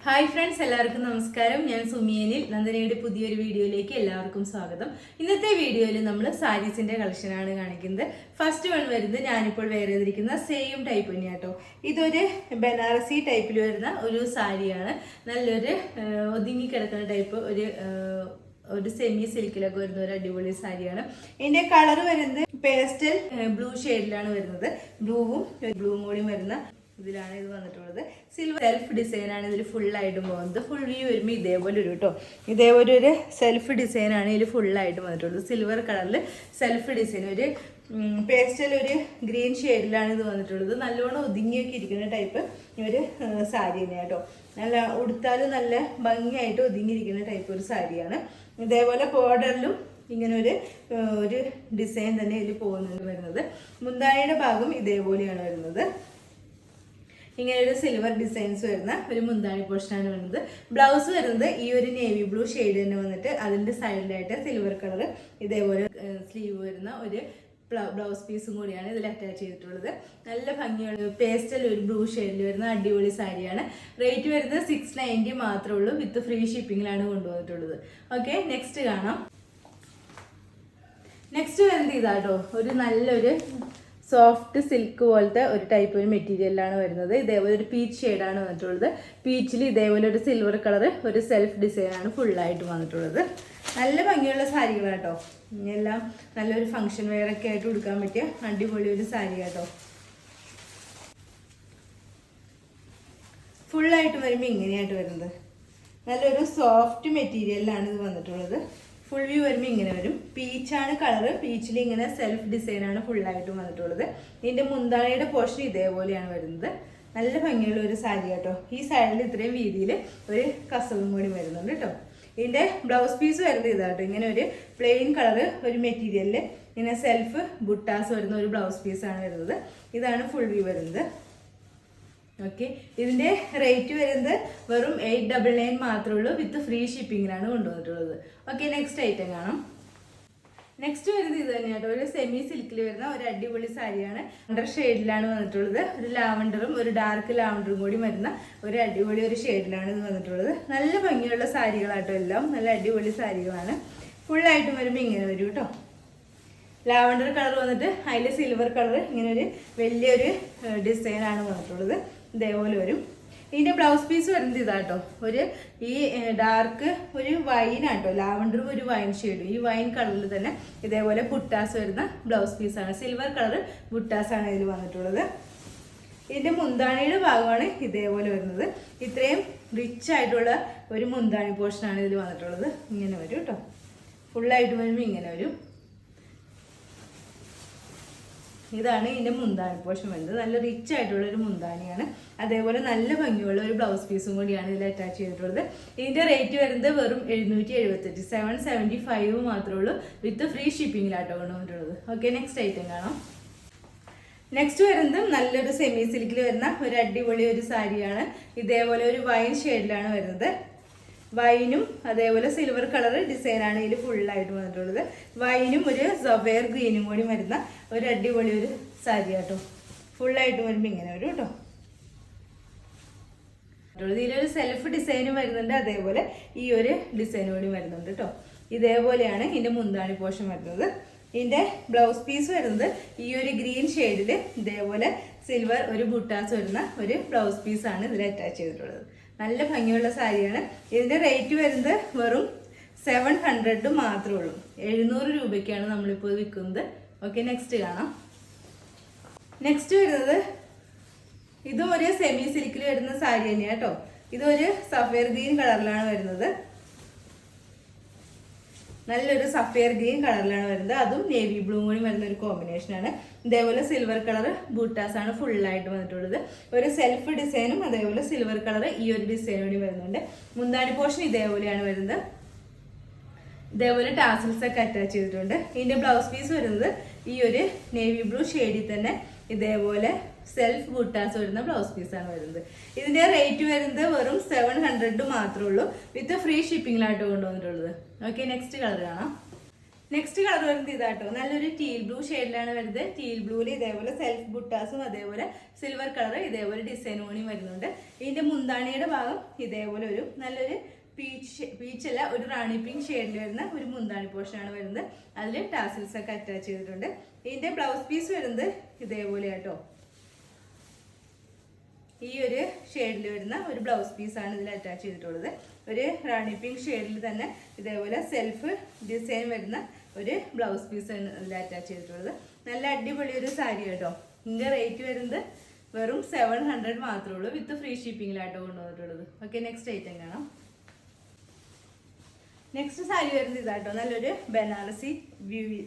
Hi friends, എല്ലാവർക്കും നമസ്കാരം. ഞാൻ സുമിയനിൽ നന്ദനയുടെ പുതിയൊരു വീഡിയോയിലേക്ക് എല്ലാവർക്കും സ്വാഗതം. ഇന്നത്തെ വീഡിയോയിൽ നമ്മൾ സാരീസിന്റെ കളക്ഷനാണ് കാണിക്കുന്നത്. ഫസ്റ്റ് വൺ വരുന്നത് ഞാനിപ്പോൾ വെയർ ചെയ്തിരിക്കുന്ന സെയിം ടൈപ്പ് തന്നെയാട്ടോ. ഇതൊരു ബനാറസി ടൈപ്പിൽ വരുന്ന ഒരു സാരിയാണ്. നല്ലൊരു ഒതുങ്ങി കിടക്കുന്ന ടൈപ്പ് ഒരു സെമി സിൽക്കിലൊക്കെ വരുന്ന ഒരു അടിപൊളി സാരിയാണ്. ഇതിന്റെ കളർ വരുന്നത് പേസ്റ്റൽ ബ്ലൂ ഷെയ്ഡിലാണ് വരുന്നത്. ബ്ലൂവും കൂടിയും വരുന്ന ഇതിലാണ് ഇത് വന്നിട്ടുള്ളത്. സിൽവർ സെൽഫ് ഡിസൈൻ ആണ് ഇതിൽ ഫുള്ളായിട്ടും പോകുന്നത്. ഫുൾ വ്യൂ വരുമ്പോൾ ഇതേപോലെ ഇതേപോലെ ഒരു സെൽഫ് ഡിസൈനാണ് ഇതിൽ ഫുള്ളായിട്ട് വന്നിട്ടുള്ളത്. സിൽവർ കളറിൽ സെൽഫ് ഡിസൈൻ ഒരു പേസ്റ്റൽ ഒരു ഗ്രീൻ ഷെയ്ഡിലാണ് ഇത് വന്നിട്ടുള്ളത്. നല്ലോണം ഒതുങ്ങിയൊക്കെ ഇരിക്കുന്ന ടൈപ്പ് ഒരു സാരി തന്നെയാണ് കേട്ടോ. നല്ല ഉടുത്താലും നല്ല ഭംഗിയായിട്ട് ഒതുങ്ങിയിരിക്കുന്ന ടൈപ്പ് ഒരു സാരിയാണ്. ഇതേപോലെ ബോർഡറിലും ഇങ്ങനെ ഒരു ഡിസൈൻ തന്നെ ഇതിൽ വരുന്നത്. മുന്താണിയുടെ ഭാഗം ഇതേപോലെയാണ് വരുന്നത്. ഇങ്ങനെ ഒരു സിൽവർ ഡിസൈൻസ് വരുന്ന ഒരു മുന്താണി പോർഷനാണ് വരുന്നത്. ബ്ലൗസ് വരുന്നത് ഈ ഒരു നേവി ബ്ലൂ ഷെയ്ഡ് തന്നെ വന്നിട്ട് അതിൻ്റെ സൈഡിലായിട്ട് സിൽവർ കളർ ഇതേപോലെ സ്ലീവ് വരുന്ന ഒരു ബ്ലൗസ് പീസും കൂടിയാണ് ഇതിൽ അറ്റാച്ച് ചെയ്തിട്ടുള്ളത്. നല്ല ഭംഗിയുള്ള പേസ്റ്റൽ ഒരു ബ്ലൂ ഷെയ്ഡിൽ വരുന്ന അടിപൊളി സാരിയാണ്. റേറ്റ് വരുന്നത് 690 മാത്രമേ ഉള്ളൂ. വിത്ത് ഫ്രീ ഷിപ്പിങ്ങിലാണ് കൊണ്ടുവന്നിട്ടുള്ളത്. ഓക്കെ, നെക്സ്റ്റ് കാണാം. നെക്സ്റ്റ് വരുന്നത് ഇതാട്ടോ, ഒരു നല്ലൊരു സോഫ്റ്റ് സിൽക്ക് പോലത്തെ ഒരു ടൈപ്പ് ഒരു മെറ്റീരിയലാണ് വരുന്നത്. ഇതേപോലെ ഒരു പീച്ച് ഷെയ്ഡാണ് വന്നിട്ടുള്ളത്. പീച്ചിൽ ഇതേപോലെ ഒരു സിൽവർ കളർ ഒരു സെൽഫ് ഡിസൈനാണ് ഫുള്ളായിട്ട് വന്നിട്ടുള്ളത്. നല്ല ഭംഗിയുള്ള സാരികളാട്ടോ. എല്ലാം നല്ലൊരു ഫംഗ്ഷൻ വെയർ ഒക്കെ ആയിട്ട് കൊടുക്കാൻ പറ്റിയ അടിപൊളി ഒരു സാരി കേട്ടോ. ഫുള്ളായിട്ട് വരുമ്പോൾ ഇങ്ങനെയായിട്ട് വരുന്നത്. നല്ലൊരു സോഫ്റ്റ് മെറ്റീരിയലിലാണ് ഇത് വന്നിട്ടുള്ളത്. ഫുൾ വ്യൂ വരുമ്പോൾ ഇങ്ങനെ വരും. പീച്ചാണ് കളറ്. പീച്ചിൽ ഇങ്ങനെ സെൽഫ് ഡിസൈനാണ് ഫുള്ളായിട്ട് വന്നിട്ടുള്ളത്. ഇതിൻ്റെ മുന്താണിയുടെ പോർഷൻ ഇതേപോലെയാണ് വരുന്നത്. നല്ല ഭംഗിയുള്ള ഒരു സാരി കേട്ടോ. ഈ സൈഡിൽ ഇത്രയും വീതിയിൽ ഒരു കസവും കൂടി വരുന്നുണ്ട് കേട്ടോ. ഇതിൻ്റെ ബ്ലൗസ് പീസ് വരുന്നത് ഇതാട്ടോ. ഇങ്ങനെ ഒരു പ്ലെയിൻ കളറ് ഒരു മെറ്റീരിയലിൽ ഇങ്ങനെ സെൽഫ് ബുട്ടാസ് വരുന്ന ഒരു ബ്ലൗസ് പീസാണ് വരുന്നത്. ഇതാണ് ഫുൾ വ്യൂ വരുന്നത്. ഓക്കെ, ഇതിൻ്റെ റേറ്റ് വരുന്നത് വെറും 899 മാത്രമേ ഉള്ളൂ. വിത്ത് ഫ്രീ ഷിപ്പിങ്ങിലാണ് കൊണ്ടുവന്നിട്ടുള്ളത്. ഓക്കെ, നെക്സ്റ്റ് ഐറ്റം കാണാം. നെക്സ്റ്റ് വരുന്നത് ഇത് തന്നെയാട്ടോ. ഒരു സെമി സിൽക്കിൽ വരുന്ന ഒരു അടിപൊളി സാരിയാണ്. ലാവണ്ടർ ഷെയ്ഡിലാണ് വന്നിട്ടുള്ളത്. ഒരു ലാവണ്ടറും ഒരു ഡാർക്ക് ലാവണ്ടറും കൂടി വരുന്ന ഒരു അടിപൊളി ഒരു ഷെയ്ഡിലാണ് ഇത് വന്നിട്ടുള്ളത്. നല്ല ഭംഗിയുള്ള സാരികളാട്ടോ. എല്ലാം നല്ല അടിപൊളി സാരികളാണ്. ഫുള്ളായിട്ടും വരുമ്പോൾ ഇങ്ങനെ വരും കേട്ടോ. ലാവണ്ടർ കളർ വന്നിട്ട് അതിൽ സിൽവർ കളർ ഇങ്ങനെ ഒരു വലിയൊരു ഡിസൈനാണ് വന്നിട്ടുള്ളത്. ഇതേപോലെ വരും. ഇതിൻ്റെ ബ്ലൗസ് പീസ് വരുന്നത് ഇതാട്ടോ. ഈ ഡാർക്ക് ഒരു വൈനാട്ടോ. ലാവണ്ടറും ഒരു വൈൻ ഷെയ്ഡും ഈ വൈൻ കളറിൽ തന്നെ ഇതേപോലെ ബുട്ടാസ് വരുന്ന ബ്ലൗസ് പീസാണ്. സിൽവർ കളർ ബുട്ടാസാണ് ഇതിൽ വന്നിട്ടുള്ളത്. ഇതിൻ്റെ മുന്താണിയുടെ ഭാഗമാണ് ഇതേപോലെ വരുന്നത്. ഇത്രയും റിച്ച് ആയിട്ടുള്ള ഒരു മുന്താണി പോർഷനാണ് ഇതിൽ വന്നിട്ടുള്ളത്. ഇങ്ങനെ വരും കേട്ടോ. ഫുള്ളായിട്ട് വരുമ്പോൾ ഇങ്ങനെ വരും. ഇതാണ് ഇതിൻ്റെ മുന്താണി പോർഷൻ വരുന്നത്. നല്ല റിച്ച് ആയിട്ടുള്ള ഒരു മുന്താണിയാണ്. അതേപോലെ നല്ല ഭംഗിയുള്ള ഒരു ബ്ലൗസ് പീസും കൂടിയാണ് ഇതിൽ അറ്റാച്ച് ചെയ്തിട്ടുള്ളത്. ഇതിൻ്റെ റേറ്റ് വരുന്നത് വെറും 778 775 മാത്രമേ ഉള്ളൂ. വിത്ത് ഫ്രീ ഷിപ്പിങ്ങിലാട്ടോ കൊണ്ടുവന്നിട്ടുള്ളത്. ഓക്കെ, നെക്സ്റ്റ് ഐറ്റം കാണാം. നെക്സ്റ്റ് വരുന്നത് നല്ലൊരു സെമി സിൽക്കിൽ വരുന്ന ഒരു അടിപൊളി ഒരു സാരിയാണ്. ഇതേപോലെ ഒരു വൈൻ ഷെയ്ഡിലാണ് വരുന്നത്. വൈനും അതേപോലെ സിൽവർ കളർ ഡിസൈനാണ് ഇതിൽ ഫുള്ളായിട്ട് വന്നിട്ടുള്ളത്. വൈനും ഒരു സഫയർ ഗ്രീനും കൂടി വരുന്ന ഒരു അടിപൊളി ഒരു സാരി കേട്ടോ. ഫുള്ളായിട്ട് വരുമ്പോൾ ഇങ്ങനെ വരും കേട്ടോ. ഇതിലൊരു സെൽഫ് ഡിസൈനും വരുന്നുണ്ട്. അതേപോലെ ഈ ഒരു ഡിസൈനും കൂടി വരുന്നുണ്ട് കേട്ടോ. ഇതേപോലെയാണ് ഇതിൻ്റെ മുന്താണി പോർഷൻ വരുന്നത്. ഇതിൻ്റെ ബ്ലൗസ് പീസ് വരുന്നത് ഈ ഒരു ഗ്രീൻ ഷെയ്ഡിൽ ഇതേപോലെ സിൽവർ ഒരു ബുട്ടാസ് വരുന്ന ഒരു ബ്ലൗസ് പീസാണ് ഇതിൽ അറ്റാച്ച് ചെയ്തിട്ടുള്ളത്. നല്ല ഭംഗിയുള്ള സാരിയാണ്. ഇതിൻ്റെ റേറ്റ് വരുന്നത് വെറും 700 മാത്രമേ ഉള്ളൂ. 700 രൂപയ്ക്കാണ് നമ്മളിപ്പോൾ വിൽക്കുന്നത്. ഓക്കെ, നെക്സ്റ്റ് കാണാം. നെക്സ്റ്റ് വരുന്നത് ഇതും ഒരു സെമി സിൽക്കിൽ വരുന്ന സാരി തന്നെയാണ് കേട്ടോ. ഇതൊരു സഫയർ ഗ്രീൻ കളറിലാണ് വരുന്നത്. നല്ലൊരു സഫയർ ഗ്രീൻ കളറിലാണ് വരുന്നത്. അതും നേവി ബ്ലൂ കൂടി വരുന്ന ഒരു കോമ്പിനേഷനാണ്. ഇതേപോലെ സിൽവർ കളർ ബൂട്ടാസാണ് ഫുള്ളായിട്ട് വന്നിട്ടുള്ളത്. ഒരു സെൽഫ് ഡിസൈനും അതേപോലെ സിൽവർ കളർ ഈ ഒരു ഡിസൈൻ കൂടി വരുന്നുണ്ട്. മുന്താണി പോർഷൻ ഇതേപോലെയാണ് വരുന്നത്. ഇതേപോലെ ടാസൽസ് ഒക്കെ അറ്റാച്ച് ചെയ്തിട്ടുണ്ട്. ഇതിൻ്റെ ബ്ലൗസ് പീസ് വരുന്നത് ഈ ഒരു നേവി ബ്ലൂ ഷെയ്ഡിൽ തന്നെ ഇതേപോലെ സെൽഫ് ബൂട്ടാസ് വരുന്ന ബ്ലൗസ് പീസാണ് വരുന്നത്. ഇതിൻ്റെ റേറ്റ് വരുന്നത് വെറും 700 മാത്രമേ ഉള്ളൂ. വിത്ത് ഫ്രീ ഷിപ്പിങ്ങിലായിട്ട് കൊണ്ടുവന്നിട്ടുള്ളത്. ഓക്കെ, നെക്സ്റ്റ് കളർ കാണാം. നെക്സ്റ്റ് കളർ വരുന്നത് ഇതാട്ടോ, നല്ലൊരു ടീൽ ബ്ലൂ ഷെയ്ഡിലാണ് വരുന്നത്. ടീൽ ബ്ലൂവിൽ ഇതേപോലെ സെൽഫ് ബുട്ടാസും അതേപോലെ സിൽവർ കളർ ഇതേപോലെ ഡിസൈൻ ഓണിയും വരുന്നുണ്ട്. ഇതിന്റെ മുന്താണിയുടെ ഭാഗം ഇതേപോലെ ഒരു നല്ലൊരു പീച്ചല്ല, ഒരു റാണി പിങ്ക് ഷെയ്ഡിൽ വരുന്ന ഒരു മുന്താണി പോർഷനാണ് വരുന്നത്. അതിൽ ടാസിൽസ് ഒക്കെ അറ്റാച്ച് ചെയ്തിട്ടുണ്ട്. ഇതിന്റെ ബ്ലൗസ് പീസ് വരുന്നത് ഇതേപോലെ ആട്ടോ, ഈ ഒരു ഷെയ്ഡിൽ വരുന്ന ഒരു ബ്ലൗസ് പീസാണ് ഇതിൽ അറ്റാച്ച് ചെയ്തിട്ടുള്ളത്. ഒരു റാണി പിങ്ക് ഷെയ്ഡിൽ തന്നെ ഇതേപോലെ സെൽഫ് ഡിസൈൻ വരുന്ന ഒരു ബ്ലൗസ് പീസ് ആണ് ഇതിൽ അറ്റാച്ച് ചെയ്തിട്ടുള്ളത്. നല്ല അടിപൊളി ഒരു സാരി കേട്ടോ. ഇതിന്റെ റേറ്റ് വരുന്നത് വെറും 700 മാത്രമേ ഉള്ളൂ, വിത്ത് ഫ്രീ ഷിപ്പിങ്ങിലാട്ടോ കൊണ്ടുവന്നിട്ടുള്ളത്. ഓക്കെ, നെക്സ്റ്റ് ഐറ്റം കാണാം. നെക്സ്റ്റ് സാരി വരുന്നത് ഇതാട്ടോ, നല്ലൊരു ബനാറസി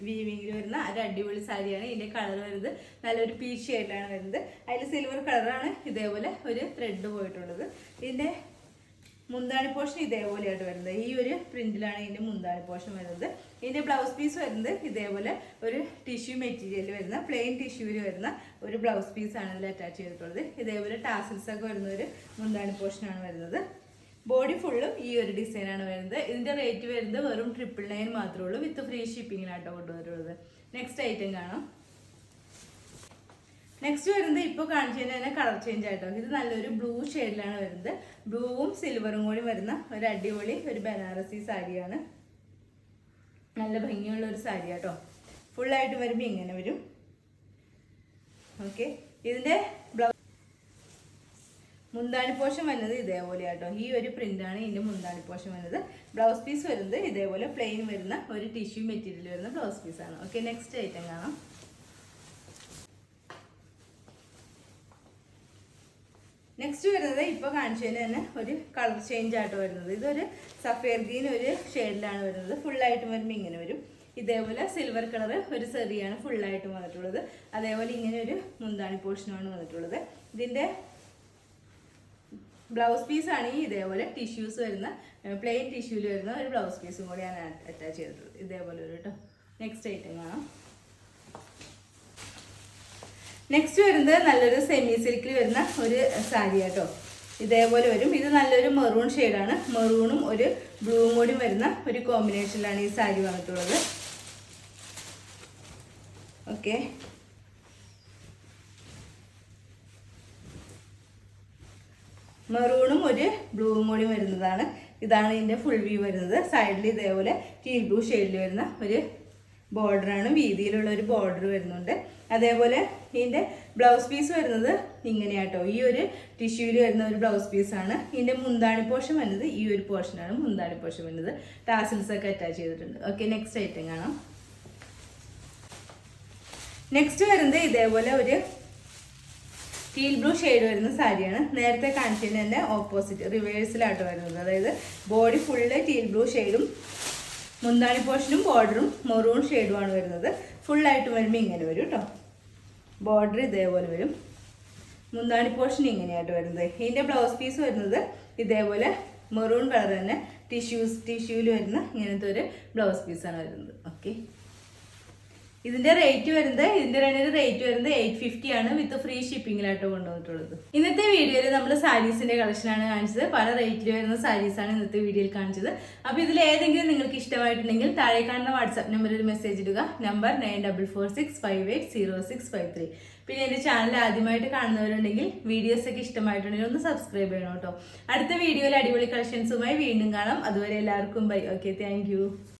വീവിങ്ങിൽ വരുന്ന ഒരു അടിപൊളി സാരിയാണ്. ഇതിന്റെ കളർ വരുന്നത് നല്ലൊരു പീച്ച് ഷെയ്ഡിലാണ് വരുന്നത്. അതിൽ സിൽവർ കളറാണ് ഇതേപോലെ ഒരു ത്രെഡ് പോയിട്ടുള്ളത്. ഇതിന്റെ മുന്താണി പോർഷൻ ഇതേപോലെയായിട്ട് വരുന്നത്. ഈ ഒരു പ്രിന്റിലാണ് ഇതിന്റെ മുന്താണി പോർഷൻ വരുന്നത്. ഇതിന്റെ ബ്ലൗസ് പീസ് വരുന്നത് ഇതേപോലെ ഒരു ടിഷ്യൂ മെറ്റീരിയൽ വരുന്ന പ്ലെയിൻ ടിഷ്യൂവിൽ വരുന്ന ഒരു ബ്ലൗസ് പീസാണ് ഇതിൽ അറ്റാച്ച് ചെയ്തിട്ടുള്ളത്. ഇതേപോലെ ടാസിൽസ് ഒക്കെ വരുന്ന ഒരു മുന്താണി പോർഷനാണ് വരുന്നത്. ബോഡി ഫുള്ളും ഈ ഒരു ഡിസൈനാണ് വരുന്നത്. ഇതിന്റെ റേറ്റ് വരുന്നത് വെറും 999 മാത്രമേ ഉള്ളൂ, വിത്ത് ഫ്രീ ഷിപ്പിങ്ങിലാട്ടോ കൊണ്ടുവരുന്നത്. നെക്സ്റ്റ് ഐറ്റം കാണാം. നെക്സ്റ്റ് വരുന്നത് ഇപ്പോൾ കാണിച്ചതിന് തന്നെ കളർ ചേഞ്ച് ആയിട്ടോ. ഇത് നല്ലൊരു ബ്ലൂ ഷെയ്ഡിലാണ് വരുന്നത്. ബ്ലൂവും സിൽവറും കൂടി വരുന്ന ഒരു അടിപൊളി ഒരു ബനാറസി സാരിയാണ്. നല്ല ഭംഗിയുള്ള ഒരു സാരി ആട്ടോ. ഫുള്ളായിട്ട് വരുമ്പോൾ ഇങ്ങനെ വരും. ഓക്കെ, ഇതിന്റെ മുന്താണി പോർഷൻ വരുന്നത് ഇതേപോലെ ആട്ടോ. ഈ ഒരു പ്രിന്റാണ് ഇതിന്റെ മുന്താണി പോർഷൻ വരുന്നത്. ബ്ലൗസ് പീസ് വരുന്നത് ഇതേപോലെ പ്ലെയിൻ വരുന്ന ഒരു ടിഷ്യൂ മെറ്റീരിയൽ വരുന്ന ബ്ലൗസ് പീസാണ്. ഓക്കെ, നെക്സ്റ്റ് ഐറ്റം കാണാം. നെക്സ്റ്റ് വരുന്നത് ഇപ്പോൾ കാണിച്ചതിന് തന്നെ ഒരു കളർ ചേഞ്ച് ആയിട്ട് വരുന്നത്. ഇതൊരു സഫേർ ഗ്രീൻ ഒരു ഷെയ്ഡിലാണ് വരുന്നത്. ഫുള്ളായിട്ട് വരുമ്പോൾ ഇങ്ങനെ വരും. ഇതേപോലെ സിൽവർ കളർ ഒരു സെറിയാണ് ഫുള്ളായിട്ട് വന്നിട്ടുള്ളത്. അതേപോലെ ഇങ്ങനെ ഒരു മുന്താണി പോർഷനാണ് വന്നിട്ടുള്ളത്. ഇതിന്റെ ബ്ലൗസ് പീസാണ് ഈ ഇതേപോലെ ടിഷ്യൂസ് വരുന്ന പ്ലെയിൻ ടിഷ്യൂവിൽ വരുന്ന ഒരു ബ്ലൗസ് പീസും കൂടിയാണ് അറ്റാച്ച് ചെയ്തിട്ടുള്ളത്. ഇതേപോലെ ഒരു കേട്ടോ. നെക്സ്റ്റ് ഐറ്റം കാണാം. നെക്സ്റ്റ് വരുന്നത് നല്ലൊരു സെമി സിൽക്കിൽ വരുന്ന ഒരു സാരി കേട്ടോ. ഇതേപോലെ വരും. ഇത് നല്ലൊരു മെറൂൺ ഷെയ്ഡാണ്. മെറൂണും ഒരു ബ്ലൂവും കൂടി വരുന്ന ഒരു കോമ്പിനേഷനിലാണ് ഈ സാരി വന്നിട്ടുള്ളത്. ഓക്കെ, മെറൂണും ഒരു ബ്ലൂവും കൂടി വരുന്നതാണ്. ഇതാണ് ഇതിന്റെ ഫുൾ വ്യൂ വരുന്നത്. സൈഡിൽ ഇതേപോലെ ടീൽ ബ്ലൂ ഷെയ്ഡിൽ വരുന്ന ഒരു ബോർഡറാണ്, വീതിയിലുള്ള ഒരു ബോർഡർ വരുന്നുണ്ട്. അതേപോലെ ഇതിന്റെ ബ്ലൗസ് പീസ് വരുന്നത് ഇങ്ങനെയാട്ടോ. ഈ ഒരു ടിഷ്യൂവിൽ വരുന്ന ഒരു ബ്ലൗസ് പീസാണ്. ഇതിന്റെ മുന്താണി പോർഷൻ വരുന്നത് ഈ ഒരു പോർഷനാണ് മുന്താണി പോർഷൻ വരുന്നത്. ടാസിൽസ് ഒക്കെ അറ്റാച്ച് ചെയ്തിട്ടുണ്ട്. ഓക്കെ, നെക്സ്റ്റ് ഐറ്റം കാണാം. നെക്സ്റ്റ് വരുന്നത് ഇതേപോലെ ഒരു ടീൽ ബ്ലൂ ഷെയ്ഡ് വരുന്ന സാരിയാണ്. നേരത്തെ കാണിച്ചതിന് തന്നെ ഓപ്പോസിറ്റ് റിവേഴ്സിലായിട്ട് വരുന്നത്. അതായത് ബോഡി ഫുള്ള് ടീൽ ബ്ലൂ ഷെയ്ഡും മുന്താണി പോർഷനും ബോർഡറും മെറൂൺ ഷെയ്ഡുമാണ് വരുന്നത്. ഫുള്ളായിട്ട് വരുമ്പോൾ ഇങ്ങനെ വരും കേട്ടോ. ബോർഡർ ഇതേപോലെ വരും. മുന്താണി പോർഷൻ ഇങ്ങനെയായിട്ട് വരുന്നത്. ഇതിൻ്റെ ബ്ലൗസ് പീസ് വരുന്നത് ഇതേപോലെ മെറൂൺ കളർ തന്നെ ടിഷ്യൂവിൽ വരുന്ന ഇങ്ങനത്തെ ഒരു ബ്ലൗസ് പീസാണ് വരുന്നത്. ഓക്കെ, ഇതിന്റെ റേറ്റ് വരുന്നത് 850 ആണ്, വിത്ത് ഫ്രീ ഷിപ്പിങ്ങിലായിട്ട് കൊണ്ടുവന്നിട്ടുള്ളത്. ഇന്നത്തെ വീഡിയോയിൽ നമ്മൾ സാരീസിന്റെ കളക്ഷനാണ് കാണിച്ചത്. പല റേറ്റിൽ വരുന്ന സാരീസാണ് ഇന്നത്തെ വീഡിയോയിൽ കാണിച്ചത്. അപ്പോൾ ഇതിൽ ഏതെങ്കിലും നിങ്ങൾക്ക് ഇഷ്ടമായിട്ടുണ്ടെങ്കിൽ താഴെ കാണുന്ന വാട്സാപ്പ് നമ്പറിൽ മെസ്സേജ് ഇടുക. നമ്പർ 9446580653. പിന്നെ എൻ്റെ ചാനൽ ആദ്യമായിട്ട് കാണുന്നവരുണ്ടെങ്കിൽ വീഡിയോസ് ഒക്കെ ഇഷ്ടമായിട്ടുണ്ടെങ്കിൽ ഒന്ന് സബ്സ്ക്രൈബ് ചെയ്യണം കേട്ടോ. അടുത്ത വീഡിയോയിൽ അടിപൊളി കളക്ഷൻസുമായി വീണ്ടും കാണാം. അതുവരെ എല്ലാവർക്കും ബൈ. Okay, thank you.